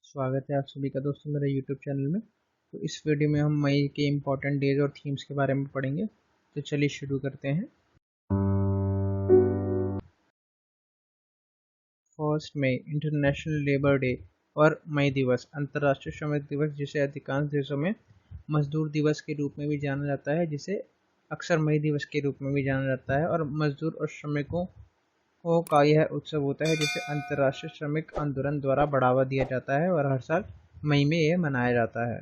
स्वागत है आप सभी का दोस्तों मेरे YouTube चैनल में। तो इस वीडियो में हम मई के इम्पोर्टेंट डेज और थीम्स के बारे में पढ़ेंगे। तो चलिए शुरू करते हैं। फर्स्ट मई इंटरनेशनल लेबर डे और मई दिवस अंतर्राष्ट्रीय श्रमिक दिवस, जिसे अधिकांश देशों में मजदूर दिवस के रूप में भी जाना जाता है, जिसे अक्सर मई दिवस के रूप में भी जाना जाता है। और मजदूर और श्रमिकों का यह उत्सव होता है जिसे अंतर्राष्ट्रीय श्रमिक आंदोलन द्वारा बढ़ावा दिया जाता है और हर साल मई में यह मनाया जाता है।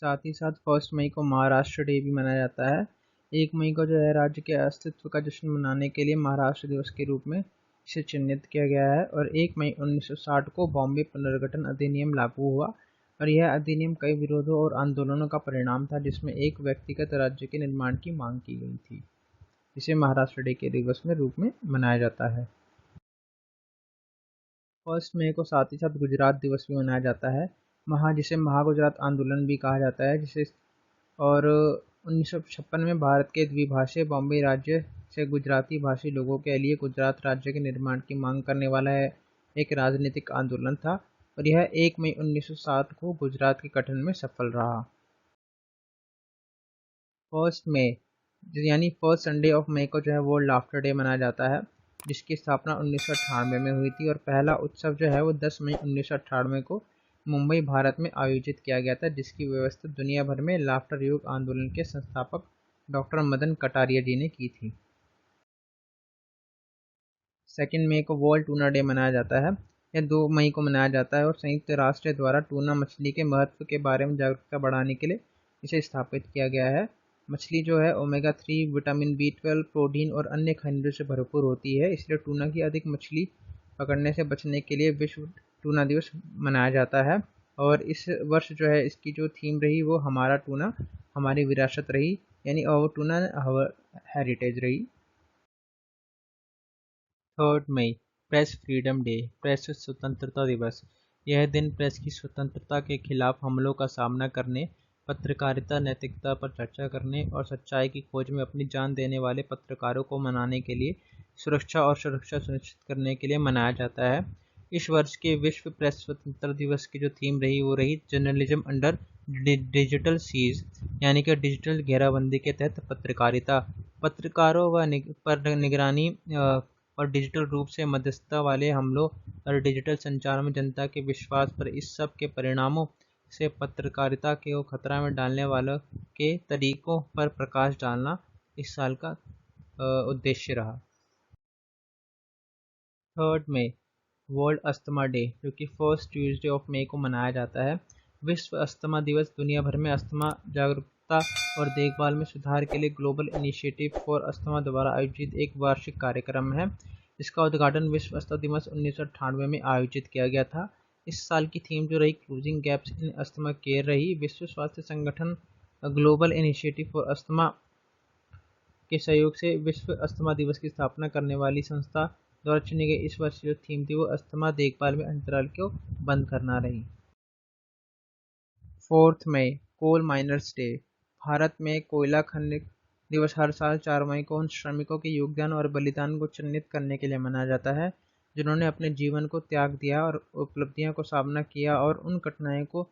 साथ ही साथ फर्स्ट मई को महाराष्ट्र डे भी मनाया जाता है। 1 मई को जो है राज्य के अस्तित्व का जश्न मनाने के लिए महाराष्ट्र दिवस के रूप में इसे चिन्हित किया गया है। और 1 मई 1960 को बॉम्बे पुनर्गठन अधिनियम लागू हुआ और यह अधिनियम कई विरोधों और आंदोलनों का परिणाम था, जिसमें एक व्यक्तिगत राज्य के निर्माण की मांग की गई थी, जिसे महाराष्ट्र डे के दिवस में रूप में मनाया जाता है। फर्स्ट मई को साथ ही साथ गुजरात दिवस भी मनाया जाता है, जिसे महागुजरात आंदोलन भी कहा जाता है। जिसे और 1956 में भारत के द्विभाषी बॉम्बे राज्य से गुजराती भाषी लोगों के लिए गुजरात राज्य के निर्माण की मांग करने वाला है एक राजनीतिक आंदोलन था और यह 1 मई 1960 को गुजरात के गठन में सफल रहा। फर्स्ट मई यानी फर्स्ट संडे ऑफ मई को जो है वर्ल्ड लाफ्टर डे मनाया जाता है, जिसकी स्थापना 1998 में हुई थी। और पहला उत्सव जो है वो 10 मई 1998 को मुंबई भारत में आयोजित किया गया था, जिसकी व्यवस्था दुनिया भर में लाफ्टर युग आंदोलन के संस्थापक डॉक्टर मदन कटारिया जी ने की थी। 2 मई को वर्ल्ड टूना डे मनाया जाता है। यह 2 मई को मनाया जाता है और संयुक्त राष्ट्र द्वारा टूना मछली के महत्व के बारे में जागरूकता बढ़ाने के लिए इसे स्थापित किया गया है। मछली जो है ओमेगा 3, विटामिन B12, प्रोटीन और अन्य खनिजों से भरपूर होती है, इसलिए टूना की अधिक मछली पकड़ने से बचने के लिए विश्व टूना दिवस मनाया जाता है। और इस वर्ष जो है इसकी जो थीम रही वो हमारा टूना हमारी विरासत रही, यानी आवर टूना आवर हेरिटेज रही। 3 मई प्रेस फ्रीडम डे, प्रेस स्वतंत्रता दिवस। यह दिन प्रेस की स्वतंत्रता के खिलाफ हमलों का सामना करने, पत्रकारिता नैतिकता पर चर्चा करने और सच्चाई की खोज में अपनी जान देने वाले पत्रकारों को मनाने के लिए सुरक्षा सुनिश्चित करने के लिए मनाया जाता है। इस वर्ष के विश्व प्रेस स्वतंत्रता दिवस की जो थीम रही वो रही जर्नलिज्म अंडर डिजिटल सीज, यानी कि डिजिटल घेराबंदी के तहत पत्रकारिता, पत्रकारों पर निगरानी और डिजिटल रूप से मध्यस्थता वाले हमलों और डिजिटल संचार में जनता के विश्वास पर इस सब के परिणामों से पत्रकारिता को खतरा में डालने वालों के तरीकों पर प्रकाश डालना इस साल का उद्देश्य रहा। 3 मई वर्ल्ड अस्थमा डे, जो कि फर्स्ट ट्यूसडे ऑफ मई को मनाया जाता है। विश्व अस्थमा दिवस दुनिया भर में अस्थमा जागरूकता और देखभाल में सुधार के लिए ग्लोबल इनिशिएटिव फॉर अस्थमा द्वारा आयोजित एक वार्षिक कार्यक्रम है। इसका उद्घाटन विश्व अस्थमा दिवस 1998 में आयोजित किया गया था। इस साल की थीम जो रही closing gaps in asthma care रही। विश्व स्वास्थ्य संगठन ग्लोबल इनिशिएटिव फॉर अस्थमा के सहयोग से विश्व अस्थमा दिवस की स्थापना करने वाली संस्था द्वारा चुनी गई इस वर्ष जो थीम थी वो अस्थमा देखभाल में अंतराल को बंद करना रही। 4 मई कोल माइनर्स डे, भारत में कोयला खनन दिवस हर साल 4 मई को उन श्रमिकों के योगदान और बलिदान को चिन्हित करने के लिए मनाया जाता है जिन्होंने अपने जीवन को त्याग दिया और उपलब्धियों को सामना किया और उन कठिनाइयों को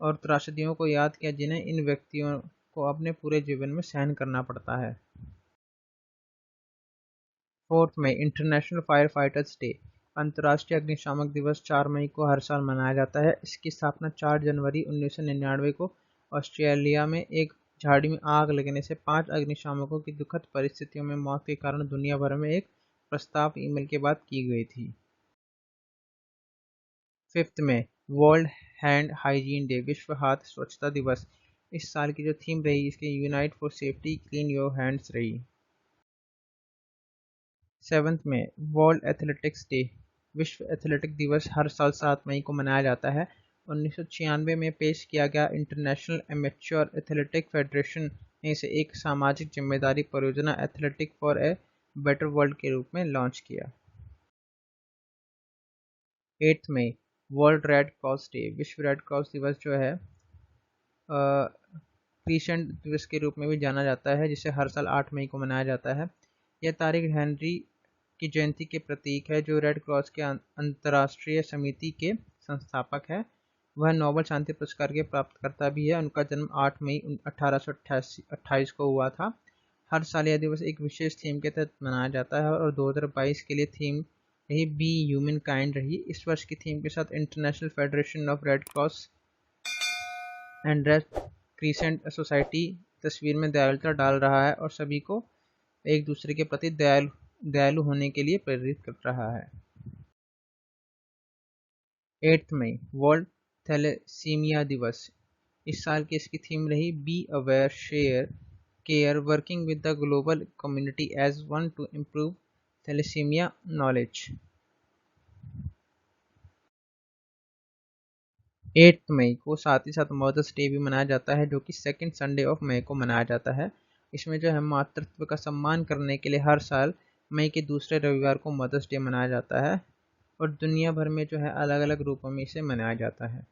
और त्रासदियों को याद किया जिन्हें इन व्यक्तियों को अपने पूरे जीवन में सहन करना पड़ता है। 4 मई इंटरनेशनल फायर फाइटर्स डे, अंतर्राष्ट्रीय अग्निशामक दिवस 4 मई को हर साल मनाया जाता है। इसकी स्थापना 4 जनवरी 1999 को ऑस्ट्रेलिया में एक झाड़ी में आग लगने से 5 अग्निशामकों की दुखद परिस्थितियों में मौत के कारण दुनिया भर में एक प्रस्ताव ईमेल के बाद की गई थी। 5 मई वर्ल्ड हैंड हाइजीन डे, विश्व हाथ स्वच्छता दिवस। इस साल की जो थीम रही इसकी unite for safety clean your hands रही। 7 मई वर्ल्ड एथलेटिक्स डे, विश्व एथलेटिक दिवस हर साल 7 मई को मनाया जाता है। 1996 में पेश किया गया इंटरनेशनल एमेच्योर एथलेटिक फेडरेशन ने इसे एक सामाजिक जिम्मेदारी परियोजना athletic for a better world के रूप में लॉन्च किया। 8 मई वर्ल्ड रेड क्रॉस डे, विश्व रेड क्रॉस दिवस जो है क्रिसेंट दिवस के रूप में भी जाना जाता है, जिसे हर साल 8 मई को मनाया जाता है। यह तारीख हेनरी की जयंती के प्रतीक है, जो रेड क्रॉस के अंतर्राष्ट्रीय समिति के संस्थापक है। वह नोबेल शांति पुरस्कार के प्राप्तकर्ता भी है। उनका जन्म 8 मई 1828 को हुआ था। हर साल यह दिवस एक विशेष थीम के तहत मनाया जाता है और 2022 के लिए थीम रही बी ह्यूमन काइंड रही। इस वर्ष की थीम के साथ international federation of red cross and red crescent society तस्वीर में दयालुता डाल रहा है और सभी को एक दूसरे के प्रति दयालु होने के लिए प्रेरित कर रहा है। 8 मई वर्ल्ड थैलेसीमिया दिवस। इस साल की इसकी थीम रही be aware share care working with the global community as one to improve thalassaemia knowledge. 8 मई को साथ ही साथ मदर्स डे भी मनाया जाता है, जो कि सेकंड संडे ऑफ मई को मनाया जाता है। इसमें जो है मातृत्व का सम्मान करने के लिए हर साल मई के दूसरे रविवार को मदर्स डे मनाया जाता है और दुनिया भर में जो है अलग अलग रूपों में इसे मनाया जाता है।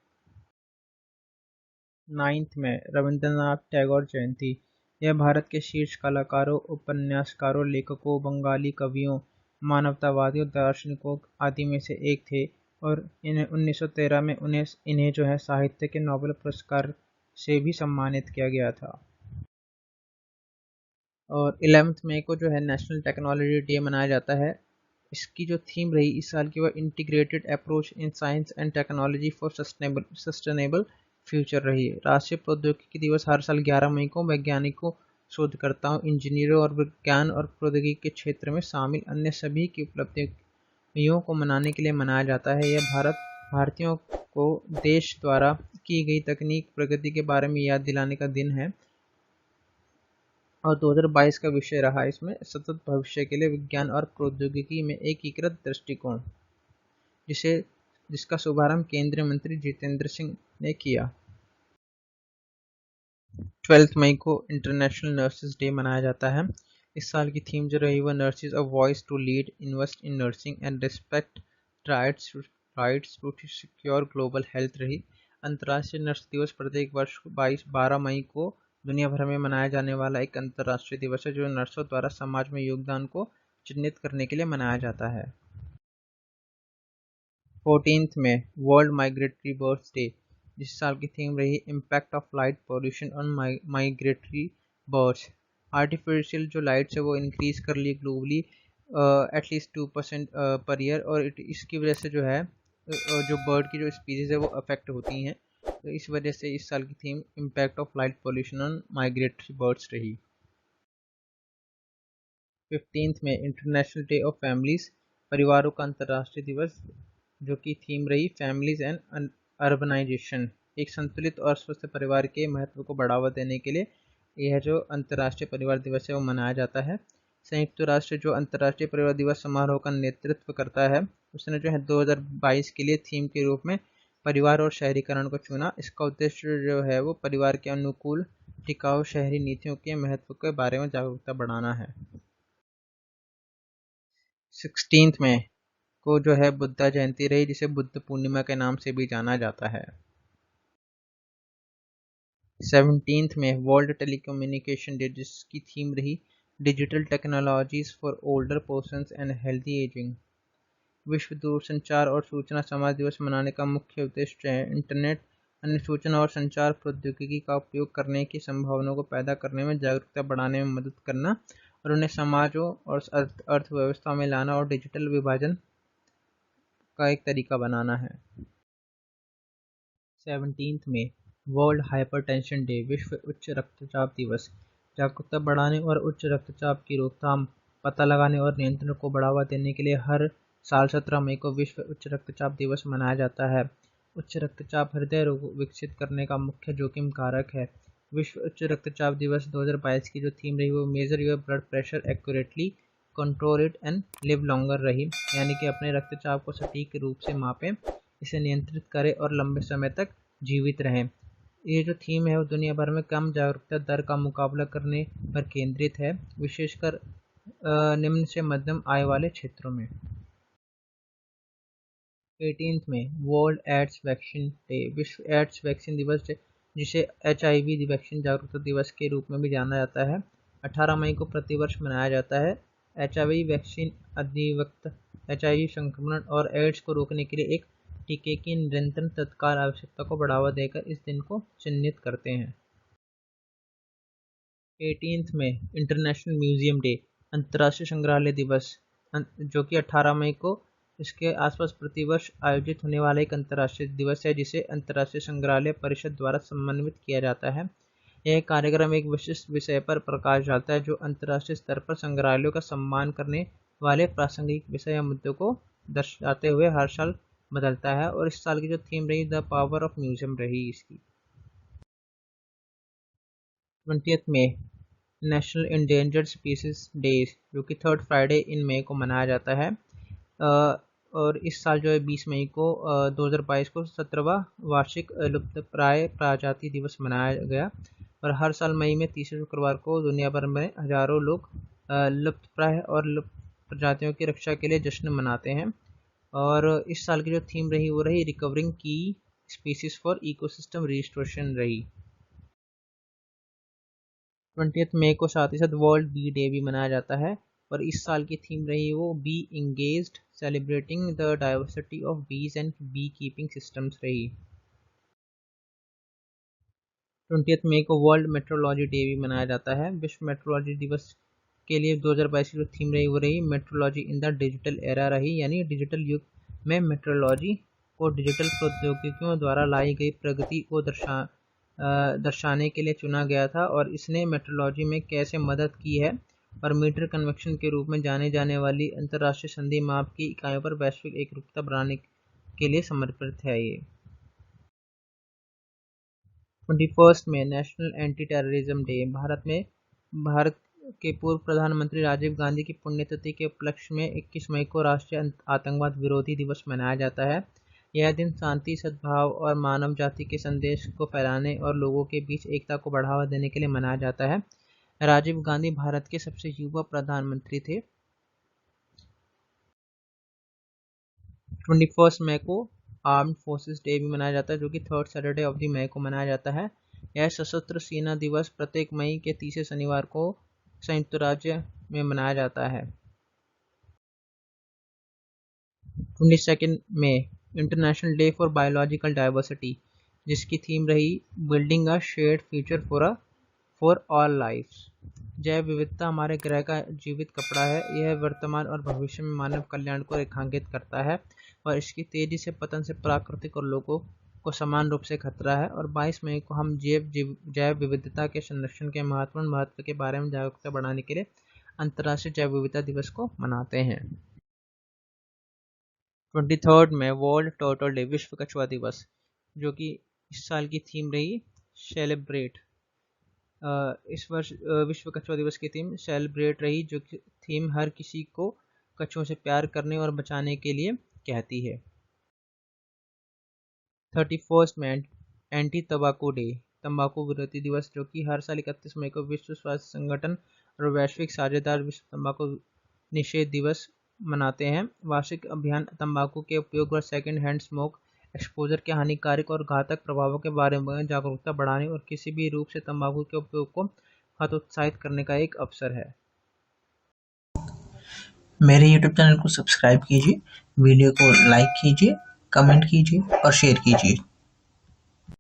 9 में रविंद्रनाथ टैगोर जयंती। यह भारत के शीर्ष कलाकारों, उपन्यासकारों, लेखकों, बंगाली कवियों, मानवतावादियों, दार्शनिकों आदि में से एक थे और इन्हें 1913 में इन्हें जो है साहित्य के नोबेल पुरस्कार से भी सम्मानित किया गया था। और 11 मई को जो है नेशनल टेक्नोलॉजी डे मनाया जाता है। इसकी जो थीम रही इस साल की वह integrated approach in science and technology for sustainable future रही। राष्ट्रीय प्रौद्योगिकी दिवस हर साल 11 मई को वैज्ञानिकों, शोधकर्ताओं, इंजीनियरों और विज्ञान और प्रौद्योगिकी के क्षेत्र में शामिल अन्य सभी की उपलब्धियों को मनाने के लिए मनाया जाता है। यह भारतीयों को देश द्वारा की गई तकनीक प्रगति के बारे में याद दिलाने का दिन है और 2022 का विषय रहा इसमें सतत भविष्य के लिए विज्ञान और प्रौद्योगिकी में एकीकृत दृष्टिकोण, जिसका शुभारंभ केंद्रीय मंत्री जितेंद्र सिंह ने किया। 12 मई को इंटरनेशनल नर्सेज डे मनाया जाता है। इस साल की थीम जो रही वह nurses a voice to lead, invest in nursing and respect rights to secure global health रही। अंतर्राष्ट्रीय नर्स दिवस प्रत्येक वर्ष 12 मई को दुनिया भर में मनाया जाने वाला एक अंतर्राष्ट्रीय दिवस है, जो नर्सों द्वारा समाज में योगदान को चिन्हित करने के लिए मनाया जाता है। 14 में वर्ल्ड माइग्रेटरी बर्ड्स डे। जिस साल की थीम रही impact of light pollution on migratory birds. Artificial जो लाइट्स है वो इंक्रीज कर ली ग्लोबली एटलीस्ट 2% पर ईयर और इसकी वजह से जो है जो बर्ड की जो स्पीसीज है वो अफेक्ट होती हैं। तो इस वजह से इस साल की theme impact of light pollution on migratory birds रही। 15 में इंटरनेशनल डे ऑफ फैमिलीज, परिवारों का अंतर्राष्ट्रीय दिवस, जो कि थीम रही फैमिलीज एंड अर्बनाइजेशन। एक संतुलित और स्वस्थ परिवार के महत्व को बढ़ावा देने के लिए यह जो अंतर्राष्ट्रीय परिवार दिवस है वो मनाया जाता है। संयुक्त राष्ट्र जो अंतर्राष्ट्रीय परिवार दिवस समारोह का नेतृत्व करता है, उसने जो है 2022 के लिए थीम के रूप में परिवार और शहरीकरण को चुना। इसका उद्देश्य जो है वो परिवार के अनुकूल टिकाऊ शहरी नीतियों के महत्व के बारे में जागरूकता बढ़ाना है। 16 में को जो है बुद्धा जयंती रही, जिसे बुद्ध पूर्णिमा के नाम से भी जाना जाता है। 17 में वर्ल्ड टेलीकम्युनिकेशन डे, जिसकी थीम रही digital technologies for older persons and healthy ageing. विश्व दूरसंचार और सूचना समाज दिवस मनाने का मुख्य उद्देश्य है इंटरनेट, अन्य सूचना और संचार प्रौद्योगिकी का उपयोग करने की संभावनाओं को पैदा करने में जागरूकता बढ़ाने में मदद करना और उन्हें समाजों और अर्थव्यवस्था में लाना और डिजिटल विभाजन का एक तरीका बनाना है। 17 में वर्ल्ड हाइपरटेंशन डे, विश्व उच्च रक्तचाप दिवस। जागरूकता बढ़ाने और उच्च रक्तचाप की रोकथाम, पता लगाने और नियंत्रण को बढ़ावा देने के लिए हर साल 17 मई को विश्व उच्च रक्तचाप दिवस मनाया जाता है। उच्च रक्तचाप हृदय रोग विकसित करने का मुख्य जोखिम कारक है। विश्व उच्च रक्तचाप दिवस 2022 की जो थीम रही वो major your blood pressure accurately, control it and live longer रही, यानी कि अपने रक्तचाप को सटीक रूप से मापें, इसे नियंत्रित करें और लंबे समय तक जीवित रहें। ये जो थीम है वो दुनिया भर में कम जागरूकता दर का मुकाबला करने पर केंद्रित है, विशेषकर निम्न से मध्यम आय वाले क्षेत्रों में। 18 में वर्ल्ड एड्स वैक्सीन डे, विश्व एड्स वैक्सीन दिवस, जिसे HIV वैक्सीन जागरूकता दिवस के रूप में भी जाना जाता है, 18 मई को प्रतिवर्ष मनाया जाता है। HIV वैक्सीन अधिवक्त HIV संक्रमण और एड्स को रोकने के लिए एक टीके की निरंतर तत्काल आवश्यकता को बढ़ावा देकर इस दिन को चिन्हित करते हैं। 18 मई इंटरनेशनल म्यूजियम डे, अंतर्राष्ट्रीय संग्रहालय दिवस, जो कि 18 मई को इसके आसपास प्रतिवर्ष आयोजित होने वाला एक अंतर्राष्ट्रीय दिवस है जिसे अंतर्राष्ट्रीय संग्रहालय परिषद द्वारा समन्वित किया जाता है। यह कार्यक्रम एक विशिष्ट विषय पर प्रकाश डालता है जो अंतर्राष्ट्रीय स्तर पर संग्रहालयों का सम्मान करने वाले प्रासंगिक विषय या मुद्दों को दर्शाते हुए हर साल बदलता है, और इस साल की जो थीम रही द पावर ऑफ म्यूजियम रही इसकी। 20 मई नेशनल इंडेंजर्ड स्पीसीज डे, जो कि 3rd फ्राइडे इन मई को मनाया जाता है। और इस साल जो है 20 मई को 2022 को 17वां वार्षिक लुप्तप्राय प्रजाति दिवस मनाया गया, और हर साल मई में तीसरे शुक्रवार को दुनिया भर में हजारों लोग लुप्तप्राय और लुप्त प्रजातियों की रक्षा के लिए जश्न मनाते हैं। और इस साल की जो थीम रही वो रही रिकवरिंग की स्पीसीज फॉर इकोसिस्टम रिस्टोरेशन रही। 20 मई को साथ ही साथ वर्ल्ड बी डे भी मनाया जाता है, और इस साल की थीम रही वो be engaged celebrating the diversity of bees and beekeeping systems रही। 20 मई को वर्ल्ड मेट्रोलॉजी डे भी मनाया जाता है। विश्व मेट्रोलॉजी दिवस के लिए 2022 की जो थीम रही वो रही metrology in the digital era रही, यानी डिजिटल युग में मेट्रोलॉजी को डिजिटल प्रौद्योगिकियों द्वारा लाई गई प्रगति को दर्शाने के लिए चुना गया था, और इसने मेट्रोलॉजी में कैसे मदद की है, और मीटर कन्वेक्शन के रूप में जाने जाने वाली अंतर्राष्ट्रीय संधि माप की इकाइयों पर वैश्विक एकरूपता बढ़ाने के लिए समर्पित है ये। 21 में national anti terrorism day, Bharat के पूर्व प्रधानमंत्री राजीव गांधी की पुण्यतिथि के उपलक्ष्य में 21 मई को राष्ट्रीय आतंकवाद विरोधी दिवस मनाया जाता है। यह दिन शांति, सद्भाव और मानव जाति के संदेश को फैलाने और लोगों के बीच एकता को बढ़ावा देने के लिए मनाया जाता है। राजीव गांधी भारत के सबसे युवा प्रधानमंत्री थे। 21 मई को आर्म्ड फोर्सेस डे भी मनाया जाता है, जो कि 3rd सैटरडे ऑफ द मई को मनाया जाता है। यह सशस्त्र सेना दिवस प्रत्येक मई के तीसरे शनिवार को संयुक्त राज्य में मनाया जाता है। 22 मई International Day for Biological Diversity, जिसकी थीम रही building a shared future for all life. जैव विविधता हमारे ग्रह का जीवित कपड़ा है। यह वर्तमान और भविष्य में मानव कल्याण को रेखांकित करता है, और इसकी तेजी से पतन से प्राकृतिक और लोगों को समान रूप से खतरा है। और 22 मई को हम जैव विविधता के संरक्षण के महत्वपूर्ण महत्व के बारे में जागरूकता बढ़ाने के लिए अंतर्राष्ट्रीय जैव विविधता दिवस को मनाते हैं। 23 में वर्ल्ड टर्टल डे, विश्व कछुआ दिवस, जो कि इस साल की थीम रही सेलिब्रेट। इस वर्ष विश्व कछुआ दिवस की थीम सेलिब्रेट रही, जो कि थीम हर किसी को कछुओं से प्यार करने और बचाने के लिए कहती है। 31 में एंटी तंबाकू डे, तंबाकू विरोधी दिवस, जो कि हर साल 31 मई को विश्व स्वास्थ्य संगठन और वैश्विक साझेदार विश्व तंबाकू निषेध दिवस मनाते हैं। वार्षिक अभियान तंबाकू के उपयोग और सेकेंड हैंड स्मोक एक्सपोजर के हानिकारक और घातक प्रभावों के बारे में जागरूकता बढ़ाने और किसी भी रूप से तंबाकू के उपयोग को हतोत्साहित करने का एक अवसर है। मेरे YouTube चैनल को सब्सक्राइब कीजिए, वीडियो को लाइक कीजिए, कमेंट कीजिए और शेयर कीजिए।